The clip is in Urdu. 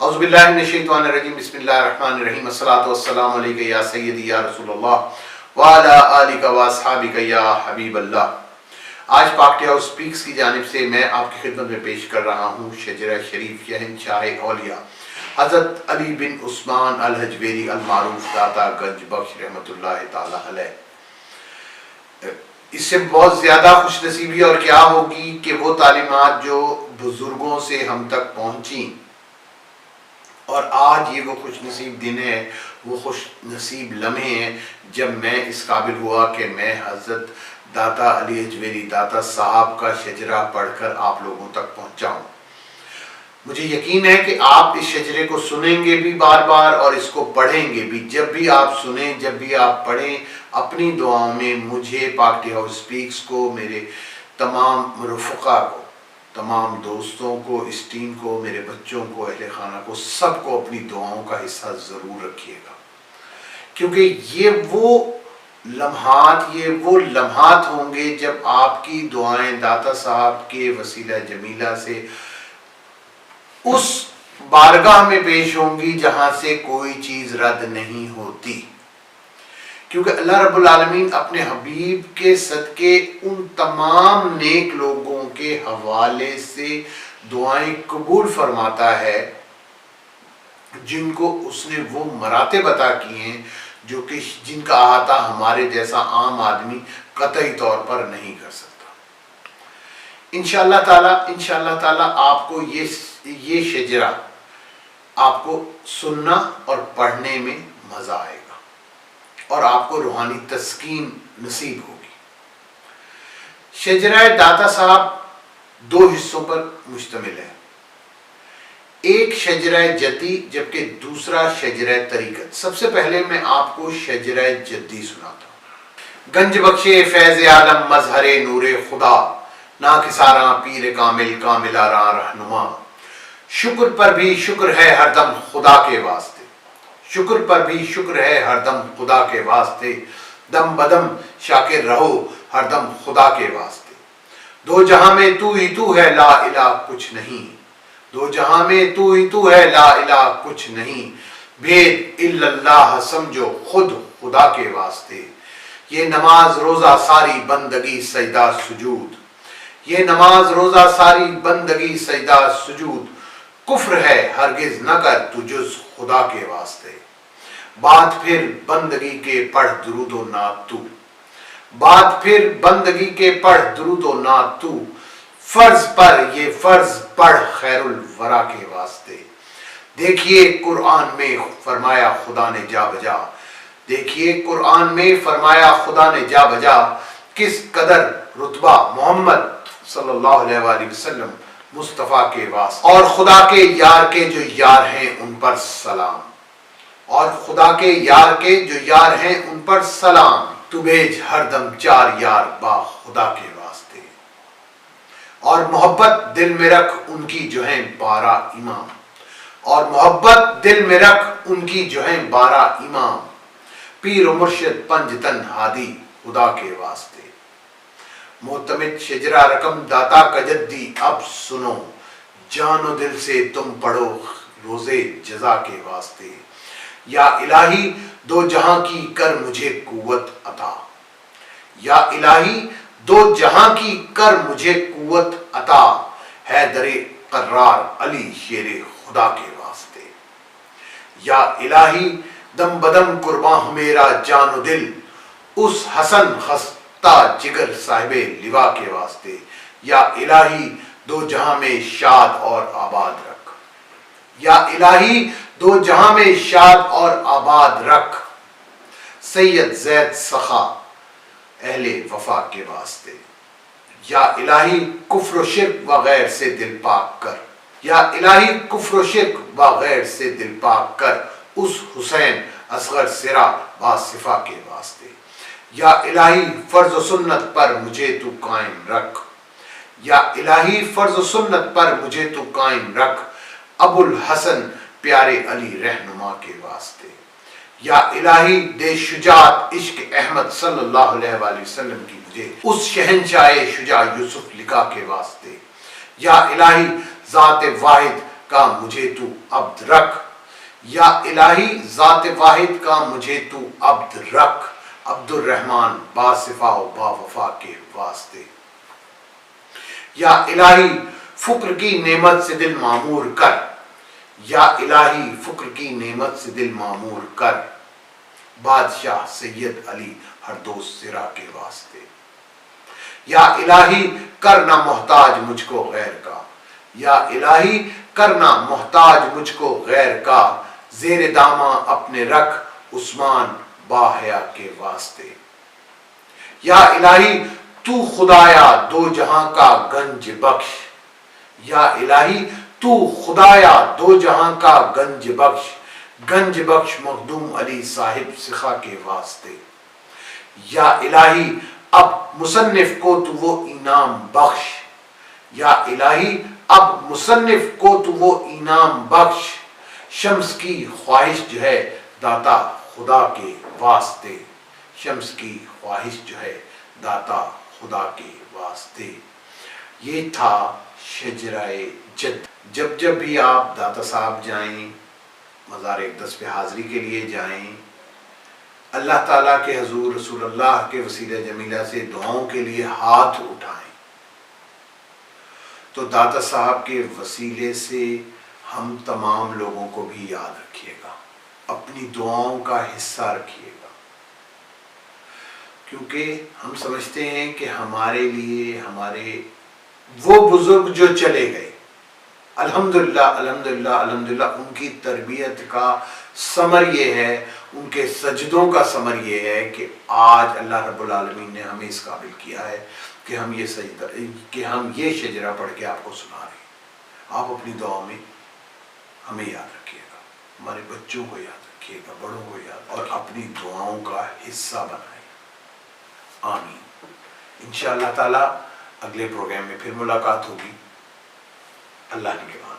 اعوذ باللہ من الشیطان الرجیم بسم اللہ الرحمن الرحیم الصلاۃ والسلام علیک یا سیدی یا رسول اللہ وعلی آلک واصحابک یا حبیب اللہ۔ آج پاک ٹی ہاؤس سپیکس کی جانب سے میں آپ کی خدمت میں پیش کر رہا ہوں شجرہ شریف شہنشاہ اولیاء حضرت علی بن عثمان الحجویری المعروف داتا گنج بخش رحمۃ اللہ تعالی علیہ۔ اس سے بہت زیادہ خوش نصیبی اور کیا ہوگی کہ وہ تعلیمات جو بزرگوں سے ہم تک پہنچیں، اور آج یہ وہ خوش نصیب دن ہے، وہ خوش نصیب لمحے ہیں جب میں اس قابل ہوا کہ میں حضرت داتا علی حجویری داتا صاحب کا شجرہ پڑھ کر آپ لوگوں تک پہنچاؤں۔ مجھے یقین ہے کہ آپ اس شجرے کو سنیں گے بھی بار بار اور اس کو پڑھیں گے بھی۔ جب بھی آپ سنیں، جب بھی آپ پڑھیں، اپنی دعاؤں میں مجھے پاک ٹی ہاؤس سپیکس کو، میرے تمام رفقا کو، تمام دوستوں کو، اس ٹیم کو، میرے بچوں کو، اہل خانہ کو، سب کو اپنی دعاؤں کا حصہ ضرور رکھیے گا، کیونکہ یہ وہ لمحات ہوں گے جب آپ کی دعائیں داتا صاحب کے وسیلہ جمیلہ سے اس بارگاہ میں پیش ہوں گی جہاں سے کوئی چیز رد نہیں ہوتی، کیونکہ اللہ رب العالمین اپنے حبیب کے صدقے ان تمام نیک لوگوں کے حوالے سے دعائیں قبول فرماتا ہے جن کو اس نے وہ مراتب عطا کیے ہیں جو کہ جن کا احاطہ ہمارے جیسا عام آدمی قطعی طور پر نہیں کر سکتا۔ انشاءاللہ تعالی آپ کو یہ شجرہ آپ کو سننا اور پڑھنے میں مزہ آئے گا اور آپ کو روحانی تسکین نصیب ہوگی۔ شجرہ داتا صاحب دو حصوں پر مشتمل ہے، ایک شجرہ جدی جبکہ دوسرا شجرہ طریقت۔ سب سے پہلے میں آپ کو شجرہ جدی سناتا ہوں۔ گنج بخشے فیض عالم مظہر نور خدا، ناکساراں پیر کامل کاملاراں رہنما، شکر پر بھی شکر ہے ہر دم خدا کے واسطے، شکر پر بھی شکر ہے ہر دم خدا کے واسطے، دم بدم شاکر رہو ہر دم خدا کے واسطے، دو جہاں میں تو ہی تو ہے لا الہ کچھ نہیں، دو جہاں میں تو ہی تو ہے لا الہ کچھ نہیں، بھید الا اللہ سمجھو خود خدا کے واسطے، یہ نماز روزہ ساری بندگی سجدہ سجود، یہ نماز روزہ ساری بندگی سجدہ سجود، کفر ہے ہرگز نہ کر تو جز خدا کے واسطے، بات پھر بندگی کے پڑھ درود و نعت تو، بات پھر بندگی کے پڑھ درود و نعت تو، فرض پر یہ فرض پڑھ خیر الورا کے واسطے، دیکھیے قرآن میں فرمایا خدا نے جا بجا، دیکھیے قرآن میں فرمایا خدا نے جا بجا، کس قدر رتبہ محمد صلی اللہ علیہ وآلہ وسلم مصطفیٰ کے واسطے، اور خدا کے یار کے جو یار ہیں ان پر سلام، اور خدا کے یار کے جو یار ہیں ان پر سلام، تو بھیج ہر دم چار یار با خدا کے واسطے، اور محبت دل میں رکھ ان کی جو ہیں 12 امام، اور محبت دل میں رکھ ان کی جو ہیں 12 امام، پیر و مرشد پنجتن ہادی خدا کے واسطے، معتمد شجرہ رقم داتا کا جدی اب سنو، جان و دل سے تم پڑھو روزے جزا کے واسطے، یا الہی دو جہاں کی کر مجھے قوت عطا، یا الہی دو جہاں کی کر مجھے قوت عطا، حیدر قرار علی شیر خدا کے واسطے، یا الہی دم بدم قرباں میرا جان و دل اس حسن خستہ جگر صاحب لوا کے واسطے، یا الہی دو جہاں میں شاد اور آباد رکھ، یا الہی دو جہاں میں شاد اور آباد رکھ، سید زید سخا اہل وفا کے واسطے، یا الہی کفر و شرک و غیر سے دل پاک کر، یا الہی کفر و شرک و غیر سے دل پاک کر، اس حسین اصغر سرا باصفا کے واسطے، یا الہی فرض و سنت پر مجھے تو قائم رکھ، یا الہی فرض و سنت پر مجھے تو قائم رکھ، ابو الحسن پیارے علی رہنما کے واسطے، یا الہی دے شجاعت عشق احمد صلی اللہ علیہ وآلہ وسلم کی مجھے اس شہنشاہ شجاع یوسف لکھا کے واسطے، یا الہی ذات واحد کا مجھے تو عبد رکھ، یا الہی ذات واحد کا مجھے تو عبد رکھ، عبد الرحمن باصفا و با وفا کے واسطے۔ یا الہی فقر کی نعمت سے دل معمور کر، یا الہی فقر کی نعمت سے دل معمور کر، بادشاہ سید علی ہر دوست سرا کے واسطے۔ یا الہی کرنا محتاج مجھ کو غیر کا، یا الہی کرنا محتاج مجھ کو غیر کا، زیر داماں اپنے رکھ عثمان با حیا کے واسطے۔ یا الہی تو خدایا دو جہاں کا گنج بخش، یا الہی تو خدایا دو جہاں کا گنج بخش مخدوم علی صاحب سخا کے واسطے۔ یا الہی اب مصنف کو تو وہ انعام بخش، یا الہی اب مصنف کو تو وہ انعام بخش، شمس کی خواہش جو ہے داتا خدا کے واسطے، شمس کی خواہش جو ہے داتا خدا کے واسطے۔ یہ تھا شجرہ جد۔ جب بھی آپ داتا صاحب جائیں، مزار اقدس پہ حاضری کے لیے جائیں، اللہ تعالیٰ کے حضور رسول اللہ کے وسیلہ جمیلہ سے دعاؤں کے لیے ہاتھ اٹھائیں، تو داتا صاحب کے وسیلے سے ہم تمام لوگوں کو بھی یاد رکھیے گا، اپنی دعاؤں کا حصہ رکھیے گا، کیونکہ ہم سمجھتے ہیں کہ ہمارے لیے ہمارے وہ بزرگ جو چلے گئے، الحمدللہ الحمدللہ الحمدللہ، ان کی تربیت کا ثمر یہ ہے، ان کے سجدوں کا ثمر یہ ہے کہ آج اللہ رب العالمین نے ہمیں اس قابل کیا ہے کہ ہم یہ سجدہ، کہ ہم یہ شجرہ پڑھ کے آپ کو سنا رہے ہیں۔ آپ اپنی دعاؤں میں ہمیں یاد رکھیے گا، ہمارے بچوں کو یاد رکھیے گا، بڑوں کو یاد، اور اپنی دعاؤں کا حصہ بنائیں۔ آمین۔ انشاءاللہ تعالی اگلے پروگرام میں پھر ملاقات ہوگی۔ اللہ نگہبان۔